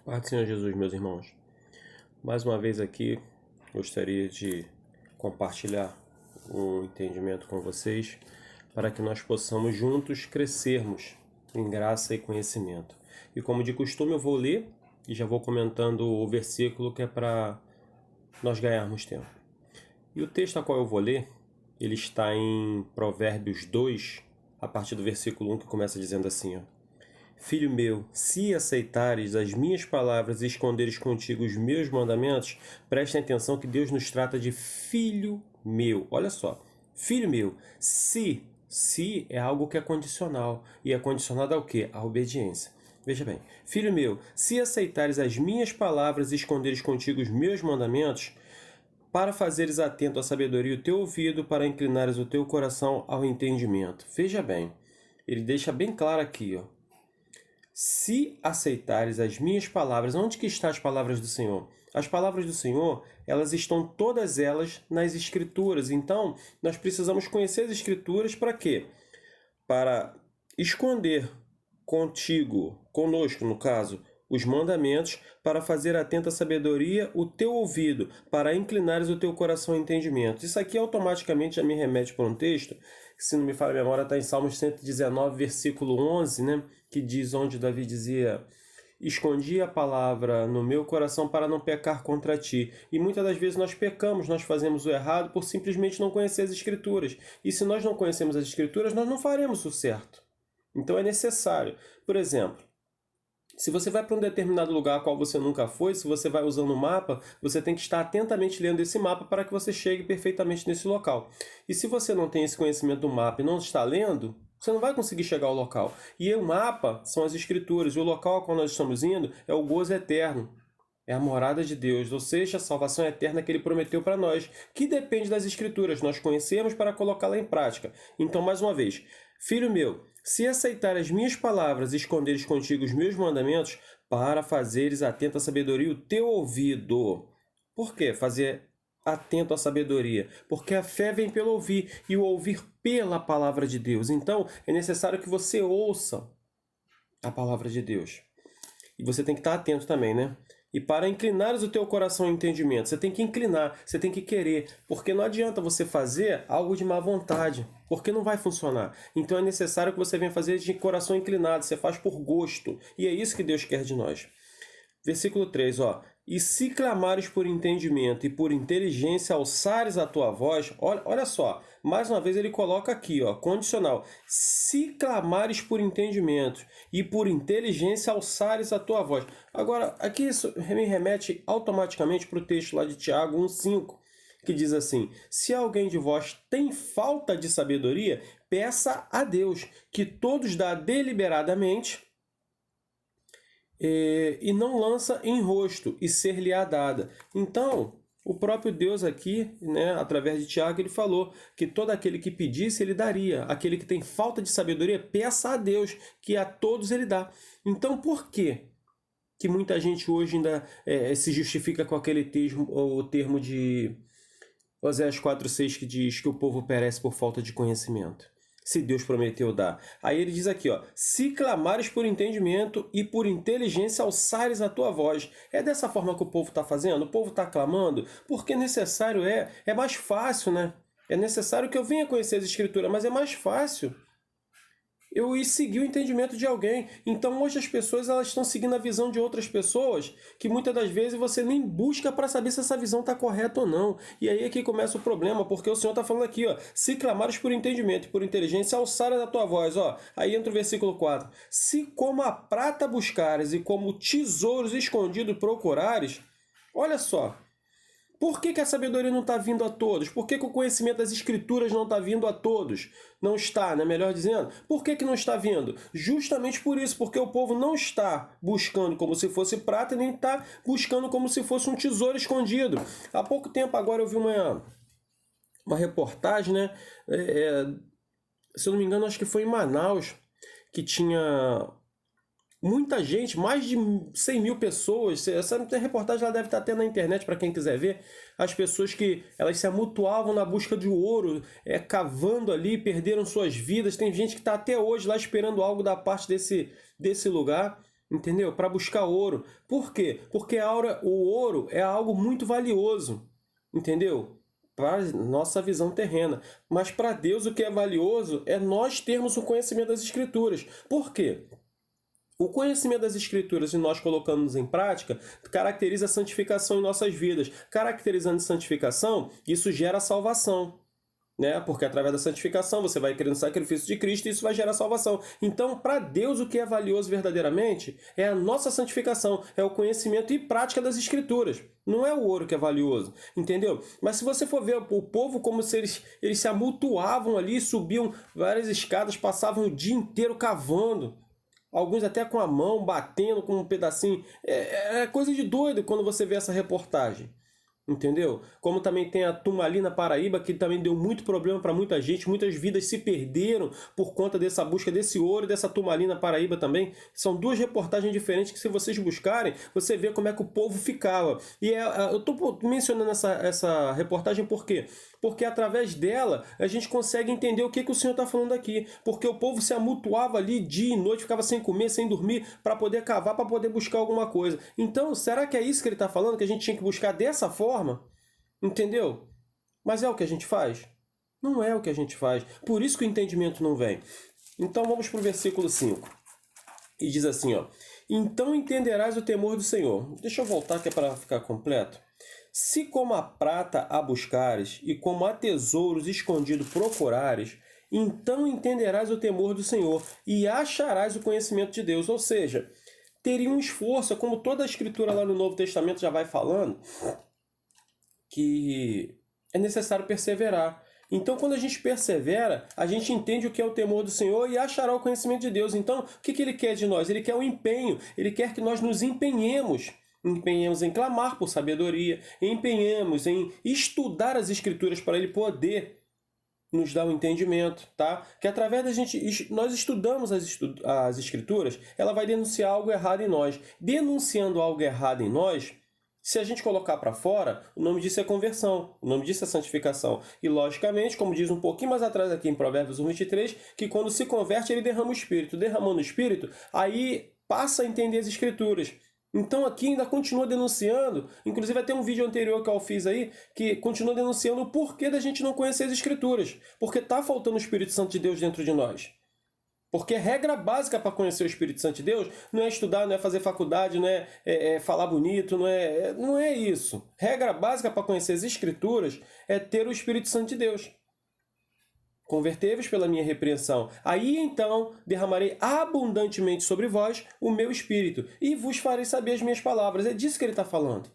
Paz do Senhor Jesus, meus irmãos. Mais uma vez aqui, gostaria de compartilhar um entendimento com vocês para que nós possamos juntos crescermos em graça e conhecimento. E como de costume eu vou ler e já vou comentando o versículo que é para nós ganharmos tempo. E o texto a qual eu vou ler, ele está em Provérbios 2, a partir do versículo 1, que começa dizendo assim, ó: Filho meu, se aceitares as minhas palavras e esconderes contigo os meus mandamentos, prestem atenção que Deus nos trata de filho meu. Olha só, filho meu, se é algo que é condicional. E é condicionado ao quê? À obediência. Veja bem, filho meu, se aceitares as minhas palavras e esconderes contigo os meus mandamentos, para fazeres atento à sabedoria o teu ouvido, para inclinares o teu coração ao entendimento. Veja bem, ele deixa bem claro aqui, ó. Se aceitares as minhas palavras, onde que estão as palavras do Senhor? As palavras do Senhor, elas estão todas elas nas Escrituras. Então, nós precisamos conhecer as Escrituras para quê? Para esconder conosco no caso, os mandamentos, para fazer atenta à sabedoria o teu ouvido, para inclinares o teu coração ao entendimento. Isso aqui automaticamente já me remete para um texto, que, se não me falha a memória, está em Salmos 119, versículo 11, né? Que diz, onde Davi dizia: escondi a palavra no meu coração para não pecar contra ti. E muitas das vezes nós pecamos, nós fazemos o errado por simplesmente não conhecer as Escrituras. E se nós não conhecemos as Escrituras, nós não faremos o certo. Então é necessário. Por exemplo, se você vai para um determinado lugar ao qual você nunca foi, se você vai usando o mapa, você tem que estar atentamente lendo esse mapa para que você chegue perfeitamente nesse local. E se você não tem esse conhecimento do mapa e não está lendo, você não vai conseguir chegar ao local. E o mapa são as Escrituras, e o local ao qual nós estamos indo é o gozo eterno. É a morada de Deus, ou seja, a salvação eterna que Ele prometeu para nós, que depende das Escrituras. Nós conhecemos para colocá-la em prática. Então, mais uma vez, filho meu, se aceitar as minhas palavras e esconderes contigo os meus mandamentos, para fazeres atento à sabedoria o teu ouvido. Por quê? Fazer atento à sabedoria? Porque a fé vem pelo ouvir, e o ouvir pela palavra de Deus. Então, é necessário que você ouça a palavra de Deus. E você tem que estar atento também, né? E para inclinares o teu coração ao entendimento, você tem que inclinar, você tem que querer, porque não adianta você fazer algo de má vontade, porque não vai funcionar. Então é necessário que você venha fazer de coração inclinado, você faz por gosto, e é isso que Deus quer de nós. Versículo 3, ó: e se clamares por entendimento e por inteligência alçares a tua voz, olha só, mais uma vez ele coloca aqui, ó, condicional: se clamares por entendimento e por inteligência alçares a tua voz. Agora, aqui isso me remete automaticamente para o texto lá de Tiago 1,5, que diz assim: se alguém de vós tem falta de sabedoria, peça a Deus, que todos dá deliberadamente, e não lança em rosto, e ser-lhe-á dada. Então, o próprio Deus aqui, né, através de Tiago, ele falou que todo aquele que pedisse, ele daria. Aquele que tem falta de sabedoria, peça a Deus, que a todos ele dá. Então, por quê que muita gente hoje ainda se justifica com aquele termo de Oséias 4,6, que diz que o povo perece por falta de conhecimento? Se Deus prometeu dar. Aí ele diz aqui, ó: se clamares por entendimento e por inteligência alçares a tua voz. É dessa forma que o povo está fazendo? O povo está clamando? Porque necessário é mais fácil, né? É necessário que eu venha conhecer as Escrituras, mas é mais fácil eu ir seguir o entendimento de alguém. Então hoje as pessoas elas estão seguindo a visão de outras pessoas, que muitas das vezes você nem busca para saber se essa visão está correta ou não. E aí é que começa o problema, porque o Senhor está falando aqui, ó: se clamares por entendimento e por inteligência, alçares a tua voz. Ó, aí entra o versículo 4. Se como a prata buscares e como tesouros escondidos procurares. Olha só. Por que a sabedoria não está vindo a todos? Por que o conhecimento das Escrituras não está vindo a todos? Não está, né? Melhor dizendo. Por que não está vindo? Justamente por isso, porque o povo não está buscando como se fosse prata, nem está buscando como se fosse um tesouro escondido. Há pouco tempo agora eu vi uma reportagem, né? Se eu não me engano, acho que foi em Manaus, que tinha muita gente, mais de 100 mil pessoas. Essa reportagem ela deve estar até na internet para quem quiser ver. As pessoas que elas se amontoavam na busca de ouro, cavando ali, perderam suas vidas. Tem gente que está até hoje lá esperando algo da parte desse lugar. entendeu? Para buscar ouro. Por quê? Porque o ouro é algo muito valioso, entendeu? Para nossa visão terrena. Mas para Deus o que é valioso é nós termos o conhecimento das Escrituras. Por quê? O conhecimento das Escrituras e nós colocando em prática caracteriza a santificação em nossas vidas. Caracterizando santificação, isso gera salvação. Né? Porque através da santificação você vai crer no sacrifício de Cristo e isso vai gerar salvação. Então, para Deus, o que é valioso verdadeiramente é a nossa santificação, é o conhecimento e prática das Escrituras. Não é o ouro que é valioso, entendeu? Mas se você for ver o povo como se eles se amultuavam ali, subiam várias escadas, passavam o dia inteiro cavando. Alguns até com a mão, batendo com um pedacinho. É coisa de doido quando você vê essa reportagem. Entendeu? Como também tem a Turmalina Paraíba, que também deu muito problema para muita gente. Muitas vidas se perderam por conta dessa busca desse ouro e dessa Turmalina Paraíba também. São duas reportagens diferentes que, se vocês buscarem, você vê como é que o povo ficava. E eu estou mencionando essa reportagem por quê? Porque através dela a gente consegue entender o que o Senhor está falando aqui. Porque o povo se amultuava ali dia e noite, ficava sem comer, sem dormir, para poder cavar, para poder buscar alguma coisa. Então, será que é isso que ele está falando? Que a gente tinha que buscar dessa forma? Entendeu? Mas é o que a gente faz? Não é o que a gente faz. Por isso que o entendimento não vem. Então vamos para o versículo 5. E diz assim, ó: então entenderás o temor do Senhor. Deixa eu voltar que é para ficar completo. Se como a prata a buscares, e como a tesouros escondido procurares, então entenderás o temor do Senhor, e acharás o conhecimento de Deus. Ou seja, teria um esforço, como toda a Escritura lá no Novo Testamento já vai falando, que é necessário perseverar. Então, quando a gente persevera, a gente entende o que é o temor do Senhor e achará o conhecimento de Deus. Então, o que Ele quer de nós? Ele quer o empenho. Ele quer que nós nos empenhemos. Empenhemos em clamar por sabedoria. Empenhemos em estudar as Escrituras para Ele poder nos dar o entendimento, tá? Que através da gente, nós estudamos as Escrituras, ela vai denunciar algo errado em nós. Denunciando algo errado em nós, se a gente colocar para fora, o nome disso é conversão, o nome disso é santificação. E, logicamente, como diz um pouquinho mais atrás aqui em Provérbios 1:23, que quando se converte, ele derrama o Espírito. Derramando o Espírito, aí passa a entender as Escrituras. Então, aqui ainda continua denunciando, inclusive até um vídeo anterior que eu fiz aí, que continua denunciando o porquê da gente não conhecer as Escrituras. Porque está faltando o Espírito Santo de Deus dentro de nós. Porque a regra básica para conhecer o Espírito Santo de Deus não é estudar, não é fazer faculdade, não é falar bonito, não é isso. Regra básica para conhecer as Escrituras é ter o Espírito Santo de Deus. Convertei-vos pela minha repreensão. Aí então derramarei abundantemente sobre vós o meu Espírito e vos farei saber as minhas palavras. É disso que ele está falando.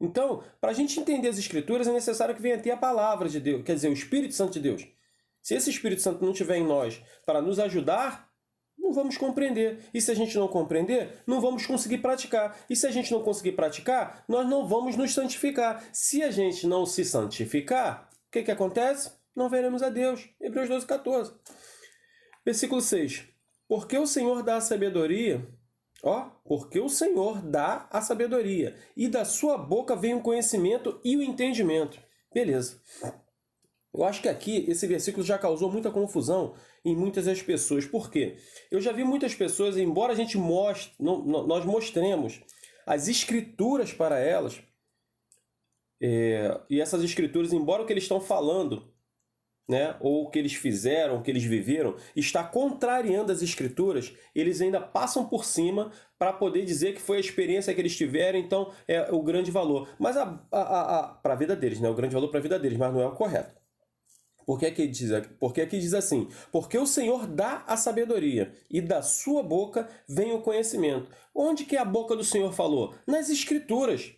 Então, para a gente entender as Escrituras é necessário que venha ter a palavra de Deus, quer dizer, o Espírito Santo de Deus. Se esse Espírito Santo não estiver em nós para nos ajudar, não vamos compreender. E se a gente não compreender, não vamos conseguir praticar. E se a gente não conseguir praticar, nós não vamos nos santificar. Se a gente não se santificar, o que acontece? Não veremos a Deus. Hebreus 12:14. Versículo 6. Porque o Senhor dá a sabedoria, porque o Senhor dá a sabedoria, e da sua boca vem o conhecimento e o entendimento. Beleza. Eu acho que aqui esse versículo já causou muita confusão em muitas das pessoas. Por quê? Eu já vi muitas pessoas, embora a gente nós mostremos as Escrituras para elas, e essas Escrituras, embora o que eles estão falando, né, ou o que eles fizeram, o que eles viveram, está contrariando as Escrituras, eles ainda passam por cima para poder dizer que foi a experiência que eles tiveram, então é o grande valor. Mas para a vida deles, né? O grande valor para a vida deles, mas não é o correto. Porque aqui diz assim: porque o Senhor dá a sabedoria, e da sua boca vem o conhecimento. Onde que a boca do Senhor falou? Nas Escrituras.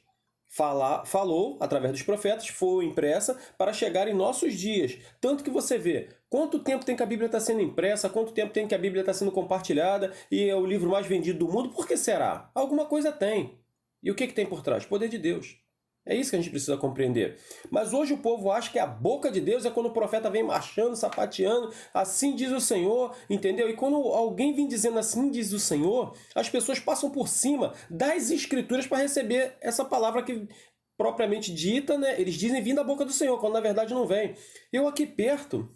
Falou através dos profetas, foi impressa para chegar em nossos dias. Tanto que você vê quanto tempo tem que a Bíblia está sendo impressa, quanto tempo tem que a Bíblia está sendo compartilhada, e é o livro mais vendido do mundo. Por que será? Alguma coisa tem. E o que tem por trás? Poder de Deus. É isso que a gente precisa compreender. Mas hoje o povo acha que a boca de Deus é quando o profeta vem marchando, sapateando, assim diz o Senhor, entendeu? E quando alguém vem dizendo assim diz o Senhor, as pessoas passam por cima das Escrituras para receber essa palavra que propriamente dita, né? Eles dizem vindo da boca do Senhor, quando na verdade não vem. Eu aqui perto,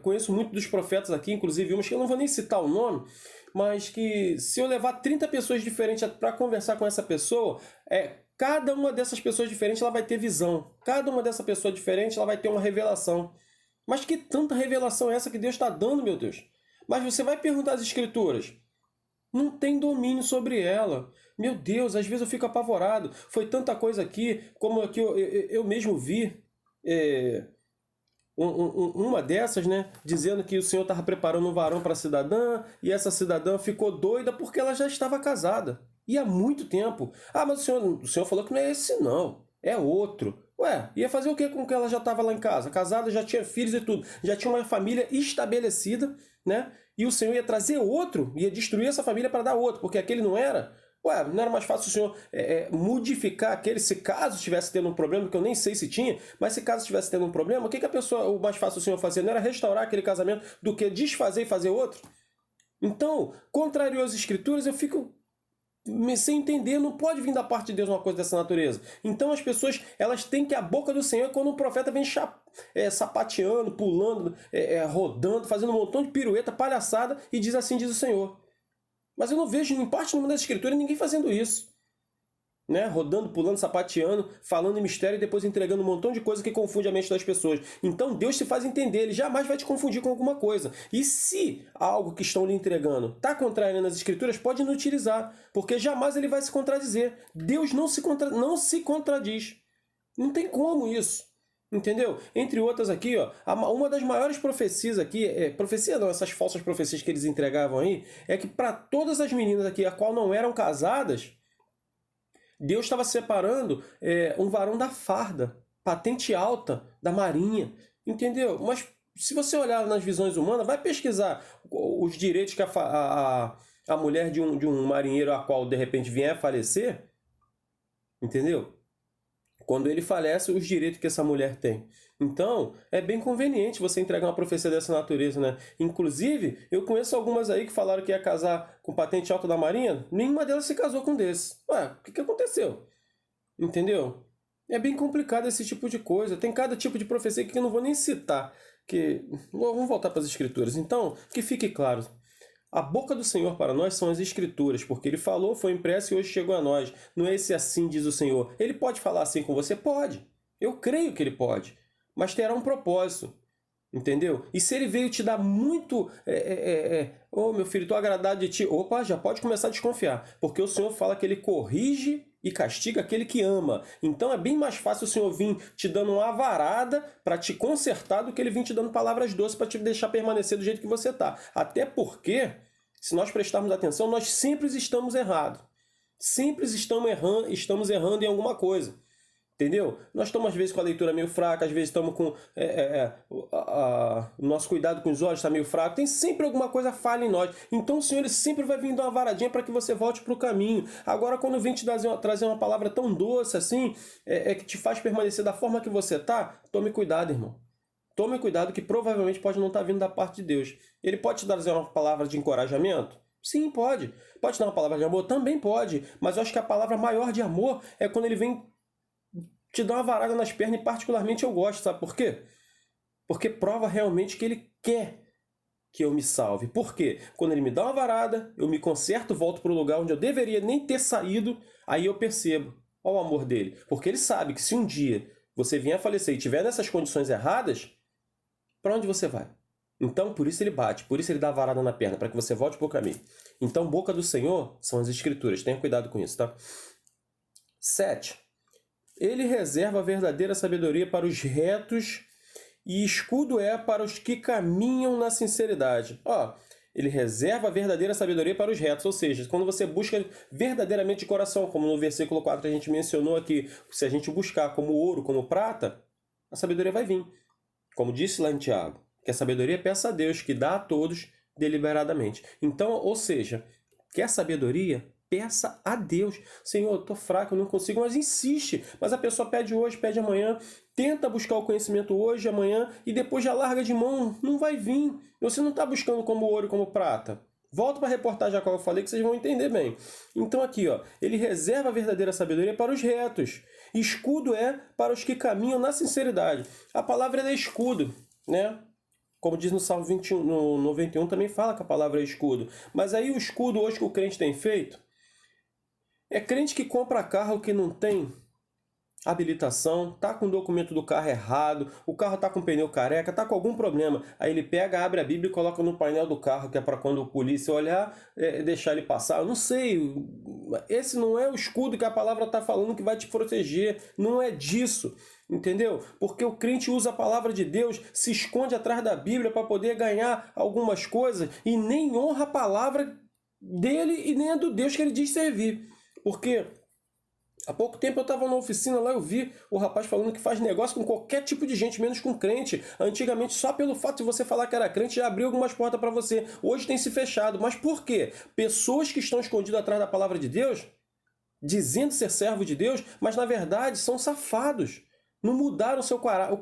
conheço muito dos profetas aqui, inclusive uns que eu não vou nem citar o nome, mas que se eu levar 30 pessoas diferentes para conversar com essa pessoa, cada uma dessas pessoas diferentes ela vai ter visão. Cada uma dessa pessoa diferente ela vai ter uma revelação. Mas que tanta revelação é essa que Deus está dando, meu Deus? Mas você vai perguntar às Escrituras. Não tem domínio sobre ela. Meu Deus, às vezes eu fico apavorado. Foi tanta coisa aqui, como aqui eu mesmo vi uma dessas, né? Dizendo que o Senhor estava preparando um varão para a cidadã, e essa cidadã ficou doida porque ela já estava casada. E há muito tempo. Ah, mas o senhor falou que não é esse não, é outro. Ué, ia fazer o que com que ela já estava lá em casa? Casada, já tinha filhos e tudo. Já tinha uma família estabelecida, né? E o Senhor ia trazer outro, ia destruir essa família para dar outro, porque aquele não era. Ué, não era mais fácil o Senhor modificar aquele, se caso estivesse tendo um problema, que eu nem sei se tinha, mas se caso estivesse tendo um problema, o mais fácil o Senhor fazer? Não era restaurar aquele casamento do que desfazer e fazer outro? Então, contrariou as Escrituras, eu fico sem entender, não pode vir da parte de Deus uma coisa dessa natureza. Então as pessoas, elas têm que a boca do Senhor, quando o profeta vem sapateando, pulando, rodando, fazendo um montão de pirueta, palhaçada, e diz assim, diz o Senhor. Mas eu não vejo em parte nenhuma da Escritura ninguém fazendo isso. Né? Rodando, pulando, sapateando, falando em mistério e depois entregando um montão de coisa que confunde a mente das pessoas. Então Deus te faz entender, Ele jamais vai te confundir com alguma coisa. E se algo que estão lhe entregando está contrariando as Escrituras, pode inutilizar, porque jamais Ele vai se contradizer. Deus não se contradiz. Não tem como isso. Entendeu? Entre outras aqui, ó, uma das maiores profecias aqui, profecia não, essas falsas profecias que eles entregavam aí, é que para todas as meninas aqui, a qual não eram casadas, Deus estava separando um varão da farda, patente alta, da marinha, entendeu? Mas se você olhar nas visões humanas, vai pesquisar os direitos que a mulher de um marinheiro a qual de repente vier a falecer, entendeu? Quando ele falece, os direitos que essa mulher tem. Então, é bem conveniente você entregar uma profecia dessa natureza, né? Inclusive, eu conheço algumas aí que falaram que ia casar com patente alta da Marinha, nenhuma delas se casou com desse. Ué, o que aconteceu? Entendeu? É bem complicado esse tipo de coisa. Tem cada tipo de profecia que eu não vou nem citar. Vamos voltar para as Escrituras. Então, que fique claro. A boca do Senhor para nós são as Escrituras, porque Ele falou, foi impresso e hoje chegou a nós. Não é esse assim, diz o Senhor. Ele pode falar assim com você? Pode. Eu creio que Ele pode. Mas terá um propósito. Entendeu? E se Ele veio te dar muito... oh, meu filho, estou agradado de ti. Opa, já pode começar a desconfiar. Porque o Senhor fala que Ele corrige e castiga aquele que ama. Então é bem mais fácil o Senhor vir te dando uma varada para te consertar do que Ele vir te dando palavras doces para te deixar permanecer do jeito que você está. Até porque, se nós prestarmos atenção, nós sempre estamos errados. Sempre estamos errando em alguma coisa. Entendeu? Nós estamos, às vezes, com a leitura meio fraca, às vezes estamos com... o nosso cuidado com os olhos está meio fraco. Tem sempre alguma coisa falha em nós. Então o Senhor ele sempre vai vir dar uma varadinha para que você volte para o caminho. Agora, quando vem te trazer uma palavra tão doce assim, que te faz permanecer da forma que você está, tome cuidado, irmão. Tome cuidado que provavelmente pode não estar vindo da parte de Deus. Ele pode te trazer uma palavra de encorajamento? Sim, pode. Pode te dar uma palavra de amor? Também pode. Mas eu acho que a palavra maior de amor é quando ele vem te dar uma varada nas pernas, e particularmente eu gosto, sabe por quê? Porque prova realmente que ele quer que eu me salve. Por quê? Quando ele me dá uma varada, eu me conserto, volto para o lugar onde eu deveria nem ter saído, aí eu percebo, olha o amor dele. Porque ele sabe que se um dia você vier a falecer e estiver nessas condições erradas, para onde você vai? Então, por isso ele bate, por isso ele dá a varada na perna, para que você volte para o caminho. Então, boca do Senhor são as Escrituras. Tenha cuidado com isso, tá? 7. Ele reserva a verdadeira sabedoria para os retos e escudo é para os que caminham na sinceridade. Ele reserva a verdadeira sabedoria para os retos, ou seja, quando você busca verdadeiramente de coração, como no versículo 4 a gente mencionou aqui, se a gente buscar como ouro, como prata, a sabedoria vai vir. Como disse lá em Tiago, que a sabedoria peça a Deus, que dá a todos deliberadamente. Então, ou seja, quer sabedoria? Peça a Deus. Senhor, eu estou fraco, eu não consigo, mas insiste. Mas a pessoa pede hoje, pede amanhã, tenta buscar o conhecimento hoje, amanhã, e depois já larga de mão. Não vai vir. Você não está buscando como ouro, como prata. Volto para a reportagem a qual eu falei que vocês vão entender bem. Então aqui, ele reserva a verdadeira sabedoria para os retos. Escudo é para os que caminham na sinceridade. A palavra é escudo, né? Como diz no Salmo 21, no 91 também fala que a palavra é escudo. Mas aí o escudo hoje que o crente tem feito é crente que compra carro que não tem habilitação, tá com o documento do carro errado, o carro tá com pneu careca, tá com algum problema. Aí ele pega, abre a Bíblia e coloca no painel do carro, que é para quando o polícia olhar, deixar ele passar. Eu não sei, esse não é o escudo que a palavra está falando que vai te proteger, não é disso. Entendeu? Porque o crente usa a palavra de Deus, se esconde atrás da Bíblia para poder ganhar algumas coisas e nem honra a palavra dele e nem a do Deus que ele diz servir. Porque há pouco tempo eu estava na oficina lá, eu vi o rapaz falando que faz negócio com qualquer tipo de gente, menos com crente. Antigamente, só pelo fato de você falar que era crente, já abriu algumas portas para você. Hoje tem se fechado. Mas por quê? Pessoas que estão escondidas atrás da palavra de Deus, dizendo ser servo de Deus, mas na verdade são safados. Não mudaram o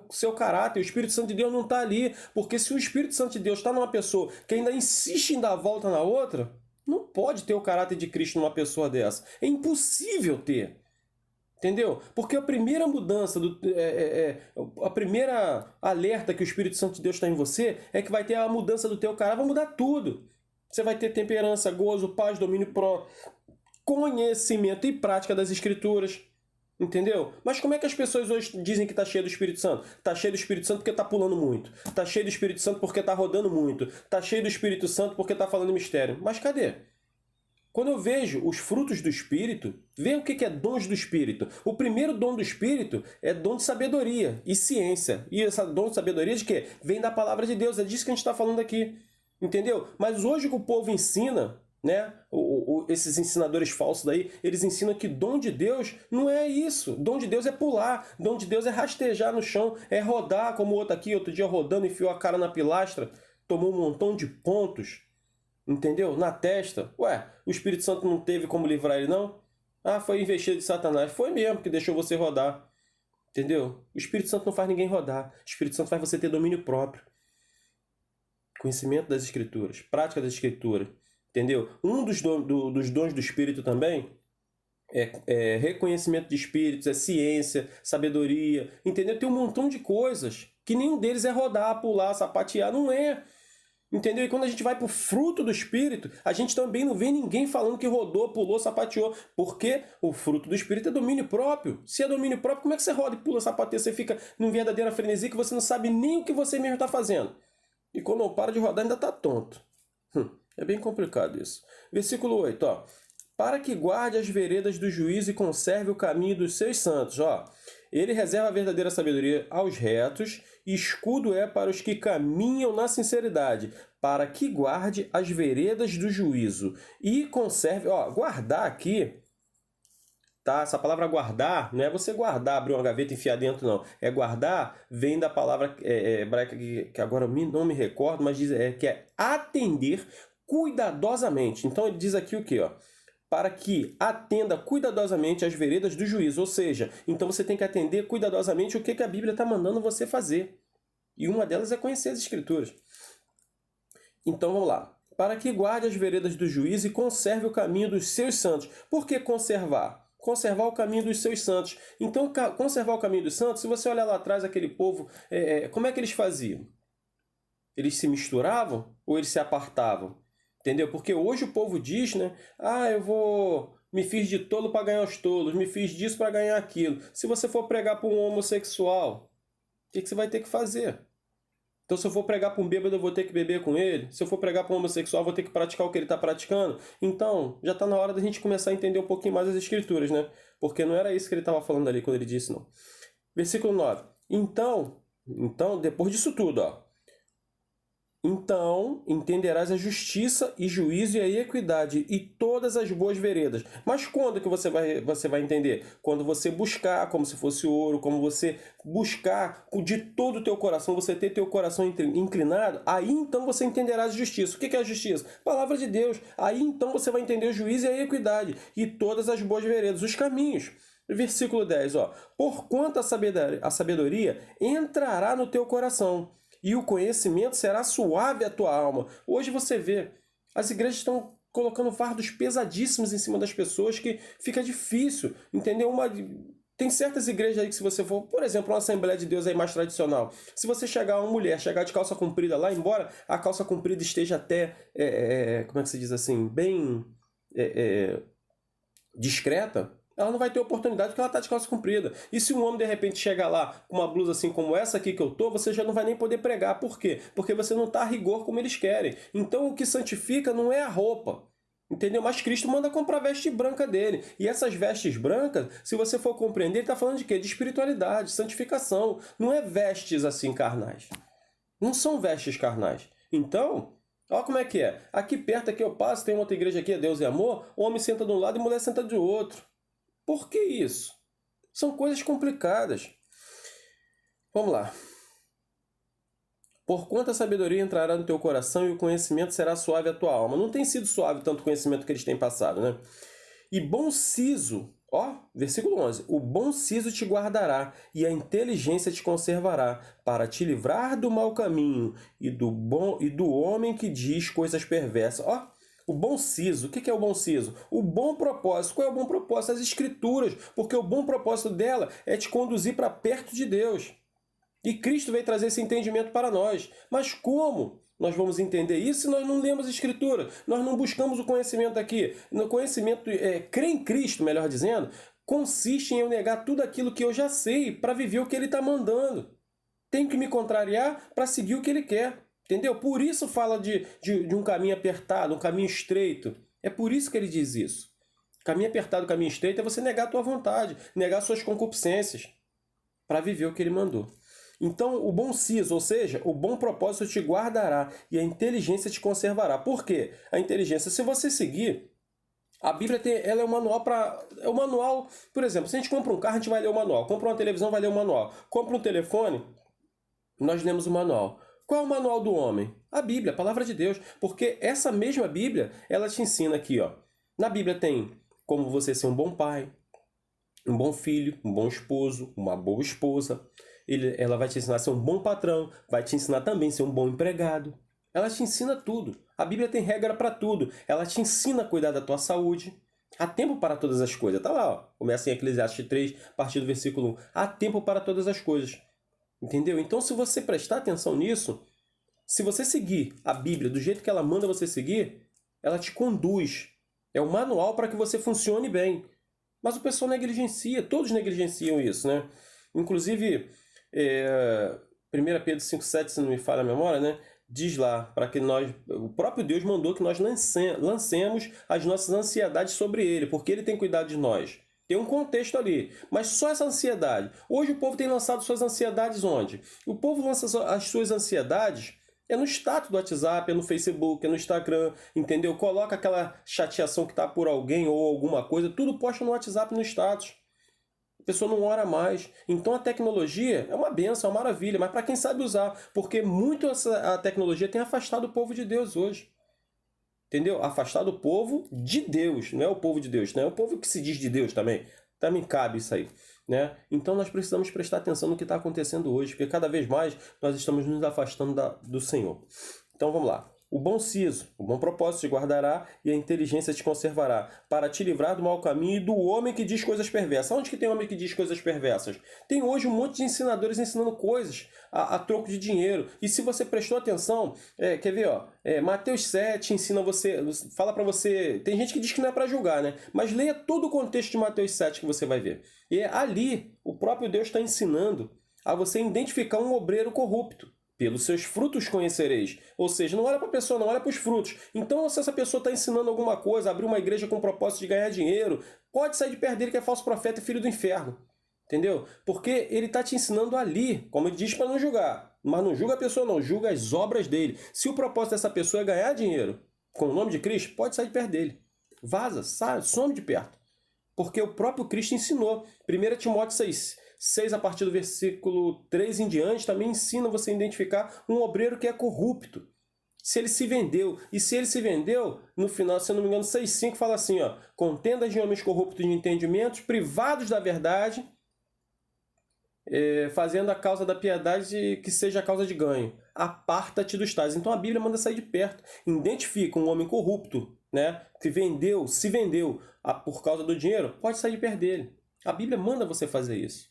seu caráter, o Espírito Santo de Deus não está ali. Porque se o Espírito Santo de Deus está numa pessoa que ainda insiste em dar a volta na outra, não pode ter o caráter de Cristo numa pessoa dessa. É impossível ter. Entendeu? Porque a primeira mudança, a primeira alerta que o Espírito Santo de Deus está em você é que vai ter a mudança do teu caráter, vai mudar tudo. Você vai ter temperança, gozo, paz, domínio próprio, conhecimento e prática das Escrituras. Entendeu? Mas como é que as pessoas hoje dizem que está cheio do Espírito Santo? Está cheio do Espírito Santo porque está pulando muito. Está cheio do Espírito Santo porque está rodando muito. Está cheio do Espírito Santo porque está falando mistério. Mas cadê? Quando eu vejo os frutos do Espírito, vê o que é dons do Espírito. O primeiro dom do Espírito é dom de sabedoria e ciência. E esse dom de sabedoria de quê? Vem da palavra de Deus. É disso que a gente está falando aqui. Entendeu? Mas hoje o que o povo ensina, né? Esses ensinadores falsos daí, eles ensinam que dom de Deus não é isso. Dom de Deus é pular. Dom de Deus é rastejar no chão, é rodar, como o outro aqui, outro dia rodando, enfiou a cara na pilastra, tomou um montão de pontos. Entendeu? Na testa. Ué, o Espírito Santo não teve como livrar ele, não? Ah, foi investido de Satanás. Foi mesmo que deixou você rodar. Entendeu? O Espírito Santo não faz ninguém rodar. O Espírito Santo faz você ter domínio próprio. Conhecimento das Escrituras. Prática das Escrituras. Entendeu? Um dos dons do Espírito também é reconhecimento de espíritos, é ciência, sabedoria. Entendeu? Tem um montão de coisas que nenhum deles é rodar, pular, sapatear. Não é. Entendeu? E quando a gente vai para o fruto do Espírito, a gente também não vê ninguém falando que rodou, pulou, sapateou. Porque o fruto do Espírito é domínio próprio. Se é domínio próprio, como é que você roda e pula, sapateia? Você fica num verdadeira frenesia que você não sabe nem o que você mesmo está fazendo. E quando não para de rodar, ainda está tonto. É bem complicado isso. Versículo 8, ó. Para que guarde as veredas do juízo e conserve o caminho dos seus santos. Ó. Ele reserva a verdadeira sabedoria aos retos, e escudo é para os que caminham na sinceridade, para que guarde as veredas do juízo e conserve... Ó, guardar aqui, tá? Essa palavra guardar não é você guardar, abrir uma gaveta e enfiar dentro, não. É guardar, vem da palavra hebraica que agora não me recordo, mas diz que é atender cuidadosamente. Então ele diz aqui o quê? Ó? Para que atenda cuidadosamente as veredas do juízo. Ou seja, então você tem que atender cuidadosamente o que a Bíblia está mandando você fazer. E uma delas é conhecer as Escrituras. Então vamos lá. Para que guarde as veredas do juízo e conserve o caminho dos seus santos. Por que conservar? Conservar o caminho dos seus santos. Então, conservar o caminho dos santos, se você olhar lá atrás, aquele povo, como é que eles faziam? Eles se misturavam ou eles se apartavam? Entendeu? Porque hoje o povo diz, né? Ah, me fiz de tolo para ganhar os tolos, me fiz disso para ganhar aquilo. Se você for pregar para um homossexual, o que você vai ter que fazer? Então, se eu for pregar para um bêbado, eu vou ter que beber com ele. Se eu for pregar para um homossexual, eu vou ter que praticar o que ele está praticando. Então, já está na hora da gente começar a entender um pouquinho mais as Escrituras, né? Porque não era isso que ele estava falando ali quando ele disse, não. Versículo 9. Então, depois disso tudo, ó. Então entenderás a justiça e juízo e a equidade e todas as boas veredas. Mas quando que você vai entender? Quando você buscar como se fosse ouro, como você buscar de todo o teu coração, você ter teu coração inclinado, aí então você entenderá a justiça. O que é a justiça? Palavra de Deus. Aí então você vai entender o juízo e a equidade e todas as boas veredas, os caminhos. Versículo 10, ó. Porquanto a sabedoria entrará no teu coração, e o conhecimento será suave à tua alma. Hoje você vê, as igrejas estão colocando fardos pesadíssimos em cima das pessoas que fica difícil, entendeu? Tem certas igrejas aí que se você for, por exemplo, uma Assembleia de Deus aí mais tradicional, se você chegar uma mulher, chegar de calça comprida lá, embora a calça comprida esteja até, como é que se diz assim, bem discreta, ela não vai ter oportunidade porque ela está de calça comprida. E se um homem de repente chegar lá com uma blusa assim como essa aqui que eu tô, você já não vai nem poder pregar. Por quê? Porque você não está a rigor como eles querem. Então o que santifica não é a roupa. Entendeu? Mas Cristo manda comprar a veste branca dele. E essas vestes brancas, se você for compreender, ele está falando de quê? De espiritualidade, santificação. Não é vestes assim carnais. Não são vestes carnais. Então, olha como é que é. Aqui perto, aqui eu passo, tem outra igreja aqui, é Deus e Amor, o homem senta de um lado e a mulher senta do outro. Por que isso? São coisas complicadas. Vamos lá. Porquanto a sabedoria entrará no teu coração e o conhecimento será suave à tua alma. Não tem sido suave tanto conhecimento que eles têm passado, né? E bom siso, ó, versículo 11. O bom siso te guardará e a inteligência te conservará para te livrar do mau caminho e do homem que diz coisas perversas. Ó, o bom siso. O que é o bom siso? O bom propósito. Qual é o bom propósito? As escrituras. Porque o bom propósito dela é te conduzir para perto de Deus. E Cristo veio trazer esse entendimento para nós. Mas como nós vamos entender isso se nós não lemos a Escritura? Nós não buscamos o conhecimento aqui. No conhecimento, crer em Cristo, melhor dizendo, consiste em eu negar tudo aquilo que eu já sei para viver o que Ele está mandando. Tenho que me contrariar para seguir o que Ele quer. Entendeu? Por isso fala de um caminho apertado, um caminho estreito. É por isso que ele diz isso. Caminho apertado, caminho estreito é você negar a tua vontade, negar suas concupiscências para viver o que Ele mandou. Então, o bom siso, ou seja, o bom propósito te guardará e a inteligência te conservará. Por quê? A inteligência, se você seguir, a Bíblia ela é um manual para... É um manual, por exemplo, se a gente compra um carro, a gente vai ler o manual. Compra uma televisão, vai ler o manual. Compra um telefone, nós lemos o manual. Qual é o manual do homem? A Bíblia, a palavra de Deus. Porque essa mesma Bíblia, ela te ensina aqui, ó. Na Bíblia tem como você ser um bom pai, um bom filho, um bom esposo, uma boa esposa. Ela vai te ensinar a ser um bom patrão, vai te ensinar também a ser um bom empregado. Ela te ensina tudo. A Bíblia tem regra para tudo. Ela te ensina a cuidar da tua saúde. Há tempo para todas as coisas. Tá lá, ó. Começa em Eclesiastes 3, a partir do versículo 1. Há tempo para todas as coisas. Entendeu? Então, se você prestar atenção nisso, se você seguir a Bíblia do jeito que ela manda você seguir, ela te conduz. É um manual para que você funcione bem. Mas o pessoal negligencia, todos negligenciam isso, né? Inclusive, 1 Pedro 5,7, se não me falha a memória, né? Diz lá, para que nós, o próprio Deus mandou que nós lancemos as nossas ansiedades sobre Ele, porque Ele tem cuidado de nós. Tem um contexto ali, mas só essa ansiedade. Hoje o povo tem lançado suas ansiedades onde? O povo lança as suas ansiedades no status do WhatsApp, é no Facebook, é no Instagram, entendeu? Coloca aquela chateação que está por alguém ou alguma coisa, tudo posta no WhatsApp, no status. A pessoa não ora mais. Então a tecnologia é uma benção, é uma maravilha, mas para quem sabe usar, porque muito a tecnologia tem afastado o povo de Deus hoje. Entendeu? Afastado o povo de Deus, não é o povo de Deus, não é o povo que se diz de Deus também. Também cabe isso aí, né? Então nós precisamos prestar atenção no que está acontecendo hoje, porque cada vez mais nós estamos nos afastando do Senhor. Então vamos lá. O bom siso, o bom propósito te guardará e a inteligência te conservará, para te livrar do mau caminho e do homem que diz coisas perversas. Onde que tem homem que diz coisas perversas? Tem hoje um monte de ensinadores ensinando coisas a troco de dinheiro. E se você prestou atenção, quer ver, ó, Mateus 7 ensina você, fala para você, tem gente que diz que não é para julgar, né? Mas leia todo o contexto de Mateus 7 que você vai ver. E ali, o próprio Deus está ensinando a você identificar um obreiro corrupto. Pelos seus frutos conhecereis. Ou seja, não olha para a pessoa, não olha para os frutos. Então, se essa pessoa está ensinando alguma coisa, abrir uma igreja com o propósito de ganhar dinheiro, pode sair de perto dele que é falso profeta e filho do inferno. Entendeu? Porque ele está te ensinando ali, como ele diz, para não julgar. Mas não julga a pessoa, não. Julga as obras dele. Se o propósito dessa pessoa é ganhar dinheiro com o nome de Cristo, pode sair de perto dele. Vaza, sai, some de perto. Porque o próprio Cristo ensinou. 1 Timóteo 6, a partir do versículo 3 em diante, também ensina você a identificar um obreiro que é corrupto. Se ele se vendeu. E se ele se vendeu, no final, se eu não me engano, 6,5 fala assim, ó, contendas de homens corruptos de entendimentos, privados da verdade, fazendo a causa da piedade que seja a causa de ganho. Aparta-te dos tais. Então a Bíblia manda sair de perto. Identifica um homem corrupto, né, que se vendeu por causa do dinheiro, pode sair de perto dele. A Bíblia manda você fazer isso.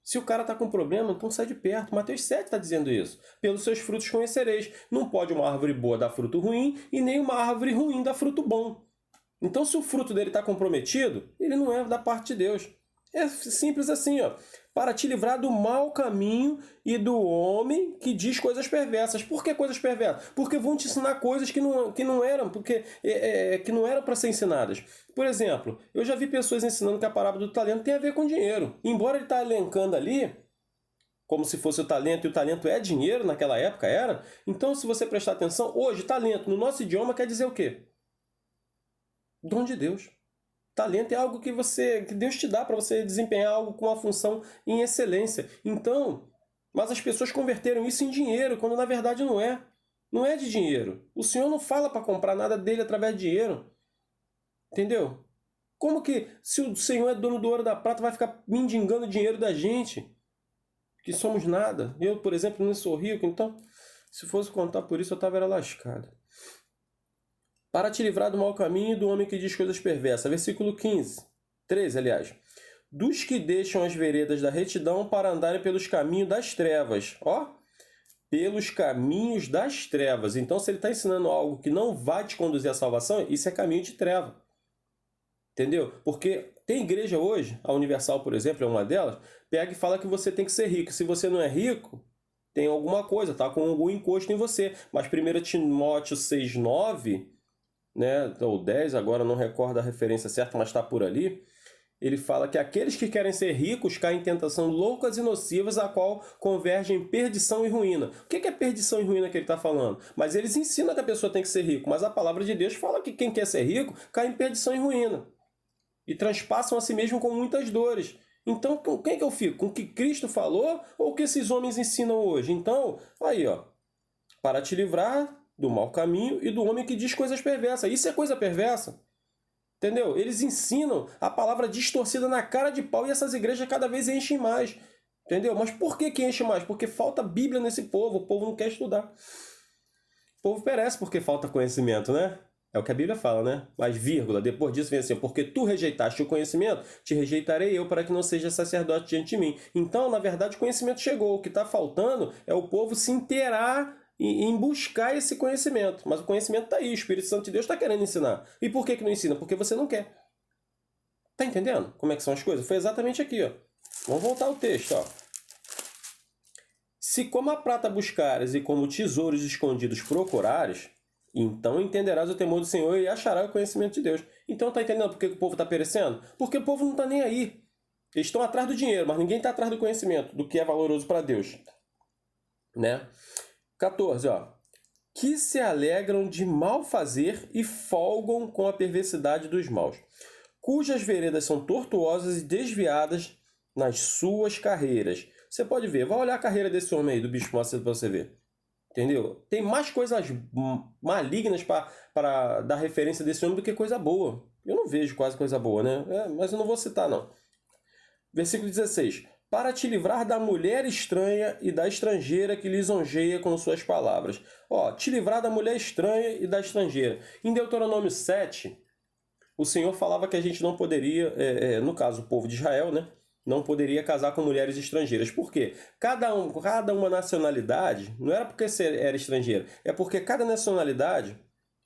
Se o cara está com problema, então sai de perto. Mateus 7 está dizendo isso. Pelos seus frutos conhecereis. Não pode uma árvore boa dar fruto ruim e nem uma árvore ruim dar fruto bom. Então, se o fruto dele está comprometido, ele não é da parte de Deus. É simples assim, ó. Para te livrar do mau caminho e do homem que diz coisas perversas. Por que coisas perversas? Porque vão te ensinar coisas que não eram, que não eram para ser ensinadas. Por exemplo, eu já vi pessoas ensinando que a parábola do talento tem a ver com dinheiro. Embora ele está elencando ali, como se fosse o talento, e o talento é dinheiro, naquela época era. Então, se você prestar atenção, hoje, talento no nosso idioma quer dizer o quê? Dom de Deus. Talento é algo que Deus te dá para você desempenhar algo com uma função em excelência. Então, mas as pessoas converteram isso em dinheiro, quando na verdade não é. Não é de dinheiro. O Senhor não fala para comprar nada dele através de dinheiro. Entendeu? Como que, se o Senhor é dono do ouro e da prata, vai ficar mendigando o dinheiro da gente? Que somos nada. Eu, por exemplo, não sou rico, então, se fosse contar por isso, eu estava lascado. Para te livrar do mau caminho e do homem que diz coisas perversas. Versículo 15. 13, aliás. Dos que deixam as veredas da retidão para andarem pelos caminhos das trevas. Ó, pelos caminhos das trevas. Então, se ele está ensinando algo que não vai te conduzir à salvação, isso é caminho de treva. Entendeu? Porque tem igreja hoje, a Universal, por exemplo, é uma delas, pega e fala que você tem que ser rico. Se você não é rico, tem alguma coisa, tá com algum encosto em você. Mas 1 Timóteo 6,9... né, ou 10, agora não recordo a referência certa, mas está por ali, ele fala que aqueles que querem ser ricos caem em tentação loucas e nocivas, a qual convergem em perdição e ruína. O que é perdição e ruína que ele está falando? Mas eles ensinam que a pessoa tem que ser rico, mas a palavra de Deus fala que quem quer ser rico cai em perdição e ruína. E transpassam a si mesmo com muitas dores. Então, com quem que eu fico? Com o que Cristo falou ou o que esses homens ensinam hoje? Então, aí, ó, para te livrar do mau caminho e do homem que diz coisas perversas. Isso é coisa perversa. Entendeu? Eles ensinam a palavra distorcida na cara de pau e essas igrejas cada vez enchem mais. Entendeu? Mas por que enche mais? Porque falta Bíblia nesse povo. O povo não quer estudar. O povo perece porque falta conhecimento, né? É o que a Bíblia fala, né? Mas, vírgula, depois disso vem assim, porque tu rejeitaste o conhecimento, te rejeitarei eu para que não seja sacerdote diante de mim. Então, na verdade, o conhecimento chegou. O que está faltando é o povo se inteirar em buscar esse conhecimento. Mas o conhecimento está aí, o Espírito Santo de Deus está querendo ensinar. E por que não ensina? Porque você não quer. Tá entendendo como é que são as coisas? Foi exatamente aqui, ó. Vamos voltar ao texto, ó. Se como a prata buscares e como tesouros escondidos procurares, então entenderás o temor do Senhor e acharás o conhecimento de Deus. Então tá entendendo por que o povo está perecendo? Porque o povo não está nem aí. Eles estão atrás do dinheiro, mas ninguém está atrás do conhecimento, do que é valoroso para Deus. Né? 14, ó. Que se alegram de mal fazer e folgam com a perversidade dos maus, cujas veredas são tortuosas e desviadas nas suas carreiras. Você pode ver, vai olhar a carreira desse homem aí, do Bispo Macedo, para você ver. Entendeu? Tem mais coisas malignas para dar referência desse homem do que coisa boa. Eu não vejo quase coisa boa, né? Mas eu não vou citar, não. Versículo 16. Para te livrar da mulher estranha e da estrangeira que lisonjeia com suas palavras. Ó, te livrar da mulher estranha e da estrangeira. Em Deuteronômio 7, o Senhor falava que a gente não poderia, no caso o povo de Israel, né, não poderia casar com mulheres estrangeiras. Por quê? Cada uma nacionalidade, não era porque você era estrangeiro, é porque cada nacionalidade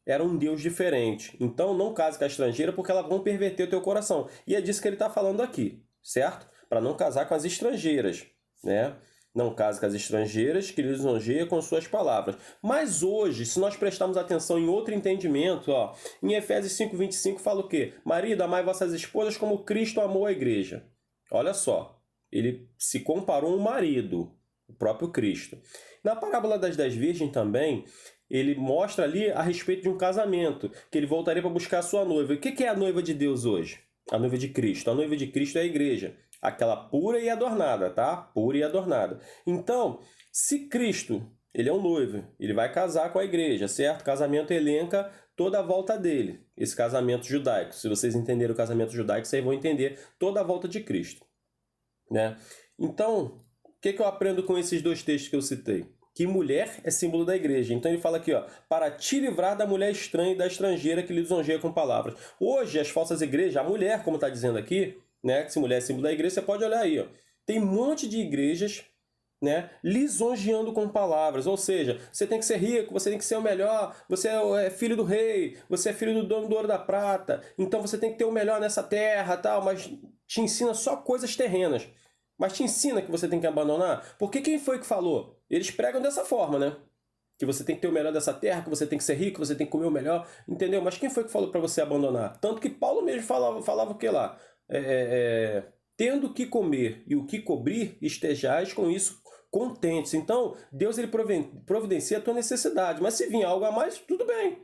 era um Deus diferente. Então não case com a estrangeira porque elas vão perverter o teu coração. E é disso que ele está falando aqui, certo? Para não casar com as estrangeiras, né? Não case com as estrangeiras que lisonjeia com suas palavras. Mas hoje, se nós prestarmos atenção em outro entendimento, ó, em Efésios 5:25 fala o quê? Marido, amai vossas esposas como Cristo amou a igreja. Olha só, ele se comparou a um marido, o próprio Cristo. Na parábola das 10 virgens também, ele mostra ali a respeito de um casamento, que ele voltaria para buscar a sua noiva. O que é a noiva de Deus hoje? A noiva de Cristo. A noiva de Cristo é a igreja. Aquela pura e adornada, tá? Pura e adornada. Então, se Cristo, ele é um noivo, ele vai casar com a igreja, certo? Casamento elenca toda a volta dele. Esse casamento judaico. Se vocês entenderem o casamento judaico, vocês vão entender toda a volta de Cristo, né? Então, o que eu aprendo com esses dois textos que eu citei? Que mulher é símbolo da igreja. Então ele fala aqui, ó, para te livrar da mulher estranha e da estrangeira que lhe lisonjeia com palavras. Hoje, as falsas igrejas, a mulher, como está dizendo aqui, né? Que se mulher é símbolo da igreja, você pode olhar aí, ó. Tem um monte de igrejas, né, lisonjeando com palavras, ou seja, você tem que ser rico, você tem que ser o melhor, você é filho do rei, você é filho do dono do ouro da prata, então você tem que ter o melhor nessa terra, tal, mas te ensina só coisas terrenas. Mas te ensina que você tem que abandonar? Porque quem foi que falou? Eles pregam dessa forma, né? Que você tem que ter o melhor dessa terra, que você tem que ser rico, que você tem que comer o melhor, entendeu? Mas quem foi que falou para você abandonar? Tanto que Paulo mesmo falava o que lá? Tendo o que comer e o que cobrir, estejais com isso contentes. Então, Deus ele providencia a tua necessidade. Mas se vir algo a mais, tudo bem.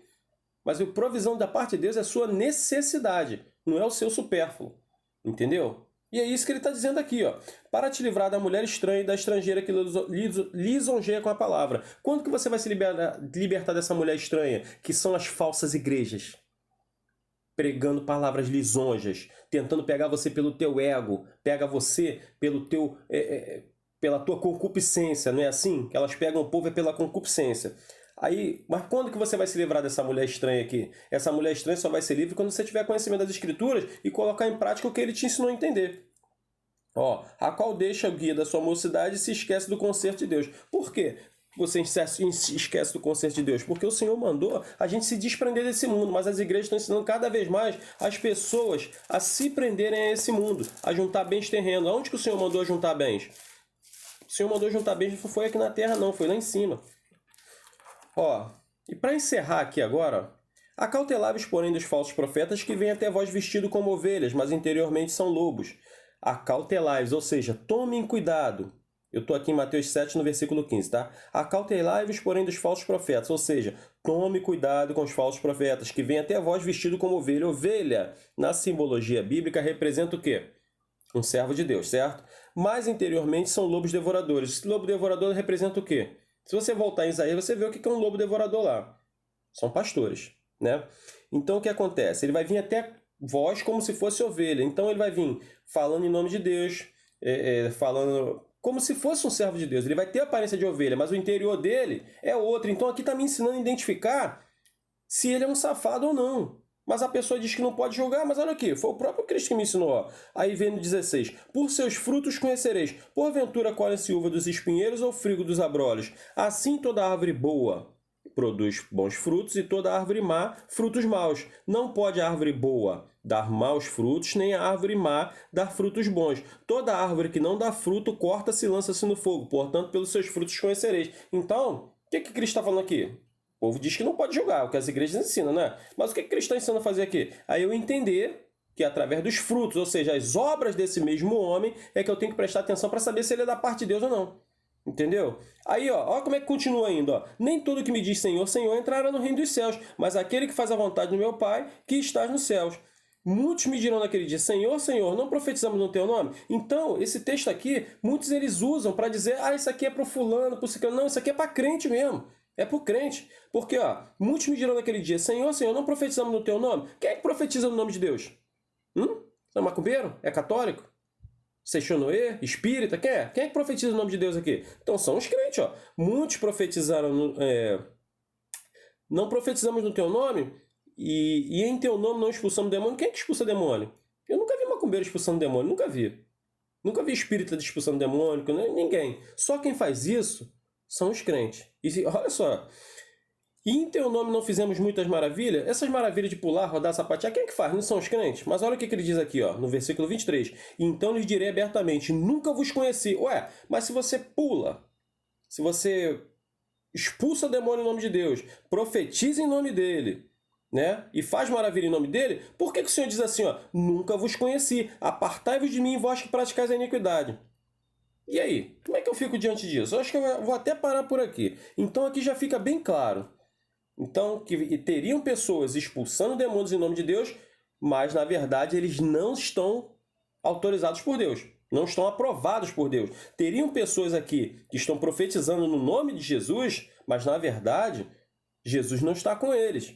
Mas a provisão da parte de Deus é a sua necessidade, não é o seu supérfluo. Entendeu? E é isso que ele está dizendo aqui, ó. Para te livrar da mulher estranha e da estrangeira que lisonjeia com a palavra. Quando que você vai se libertar dessa mulher estranha, que são as falsas igrejas? Pregando palavras lisonjas, tentando pegar você pelo teu ego, pega você pelo teu, pela tua concupiscência, não é assim? Que elas pegam o povo pela concupiscência. Aí, mas quando que você vai se livrar dessa mulher estranha aqui? Essa mulher estranha só vai ser livre quando você tiver conhecimento das Escrituras e colocar em prática o que ele te ensinou a entender. Ó, a qual deixa o guia da sua mocidade e se esquece do conserto de Deus. Por quê? Você esquece do conserto de Deus? Porque o Senhor mandou a gente se desprender desse mundo, mas as igrejas estão ensinando cada vez mais as pessoas a se prenderem a esse mundo, a juntar bens terrenos. Aonde que o Senhor mandou juntar bens? O Senhor mandou juntar bens, não foi aqui na terra não, foi lá em cima. Ó, e para encerrar aqui agora, acautelai-vos, porém, dos falsos profetas que vêm até vós vestido como ovelhas, mas interiormente são lobos. Acautelai-vos, ou seja, tomem cuidado. Eu estou aqui em Mateus 7, no versículo 15, tá? Acautelai-vos, porém, dos falsos profetas, ou seja, tome cuidado com os falsos profetas que vêm até vós vestido como ovelha. Ovelha, na simbologia bíblica, representa o quê? Um servo de Deus, certo? Mas interiormente são lobos devoradores. Esse lobo devorador representa o quê? Se você voltar em Isaías, você vê o que é um lobo devorador lá. São pastores, né? Então, o que acontece? Ele vai vir até vós como se fosse ovelha. Então, ele vai vir falando em nome de Deus, falando como se fosse um servo de Deus. Ele vai ter a aparência de ovelha, mas o interior dele é outro. Então, aqui está me ensinando a identificar se ele é um safado ou não. Mas a pessoa diz que não pode julgar, mas olha aqui, foi o próprio Cristo que me ensinou. Ó. Aí vem no 16, por seus frutos conhecereis, porventura colhe-se uva dos espinheiros ou frigo dos abrolhos. Assim toda árvore boa produz bons frutos e toda árvore má, frutos maus. Não pode a árvore boa dar maus frutos, nem a árvore má dar frutos bons. Toda árvore que não dá fruto, corta-se e lança-se no fogo. Portanto, pelos seus frutos conhecereis. Então, o que Cristo está falando aqui? O povo diz que não pode julgar, o que as igrejas ensinam, né? Mas o que Cristo está ensinando a fazer aqui? Aí eu entender que através dos frutos, ou seja, as obras desse mesmo homem, é que eu tenho que prestar atenção para saber se ele é da parte de Deus ou não. Entendeu? Aí, ó como é que continua ainda. Ó. Nem todo que me diz Senhor, Senhor entrará no reino dos céus, mas aquele que faz a vontade do meu Pai, que está nos céus. Muitos me dirão naquele dia, Senhor, Senhor, não profetizamos no teu nome? Então, esse texto aqui, muitos eles usam para dizer, isso aqui é para o fulano, para o ciclano. Não, isso aqui é para crente mesmo. É para o crente. Porque, muitos me dirão naquele dia, Senhor, Senhor, não profetizamos no teu nome? Quem é que profetiza no nome de Deus? É macumbeiro? É católico? Seixonoê? Espírita? Quem é? Quem é que profetiza no nome de Deus aqui? Então, são os crentes, ó. Muitos profetizaram, não profetizamos no teu nome e em teu nome não expulsamos demônio. Quem é que expulsa demônio? Eu nunca vi macumbeiro expulsando demônio, nunca vi. Nunca vi espírita expulsando demônio, ninguém. Só quem faz isso são os crentes. E olha só, e em teu nome não fizemos muitas maravilhas? Essas maravilhas de pular, rodar, sapatear, quem é que faz? Não são os crentes? Mas olha o que ele diz aqui, ó, no versículo 23. Então lhes direi abertamente, nunca vos conheci. Ué, mas se você pula, se você expulsa o demônio em nome de Deus, profetiza em nome dele, né? E faz maravilha em nome dele, por que o Senhor diz assim, ó, nunca vos conheci, apartai-vos de mim, vós que praticais a iniquidade? E aí, como é que eu fico diante disso? Eu acho que eu vou até parar por aqui. Então aqui já fica bem claro. Então, que teriam pessoas expulsando demônios em nome de Deus, mas na verdade eles não estão autorizados por Deus. Não estão aprovados por Deus. Teriam pessoas aqui que estão profetizando no nome de Jesus, mas na verdade Jesus não está com eles.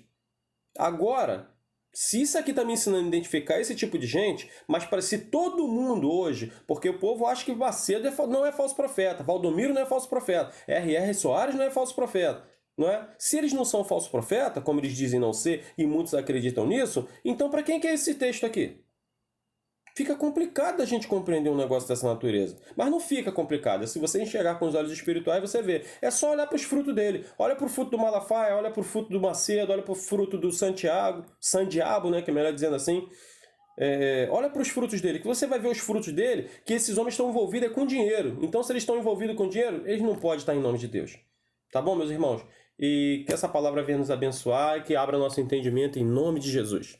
Agora, se isso aqui está me ensinando a identificar esse tipo de gente, mas para se todo mundo hoje, porque o povo acha que Macedo não é falso profeta, Valdomiro não é falso profeta, R.R. Soares não é falso profeta, não é? Se eles não são falso profeta, como eles dizem não ser, e muitos acreditam nisso, então para quem que é esse texto aqui? Fica complicado a gente compreender um negócio dessa natureza. Mas não fica complicado. Se você enxergar com os olhos espirituais, você vê. É só olhar para os frutos dele. Olha para o fruto do Malafaia, olha para o fruto do Macedo, olha para o fruto do Santiago, Sandiabo, né, que é melhor dizendo assim. Olha para os frutos dele, que você vai ver os frutos dele, que esses homens estão envolvidos com dinheiro. Então, se eles estão envolvidos com dinheiro, eles não podem estar em nome de Deus. Tá bom, meus irmãos? E que essa palavra venha nos abençoar e que abra nosso entendimento em nome de Jesus.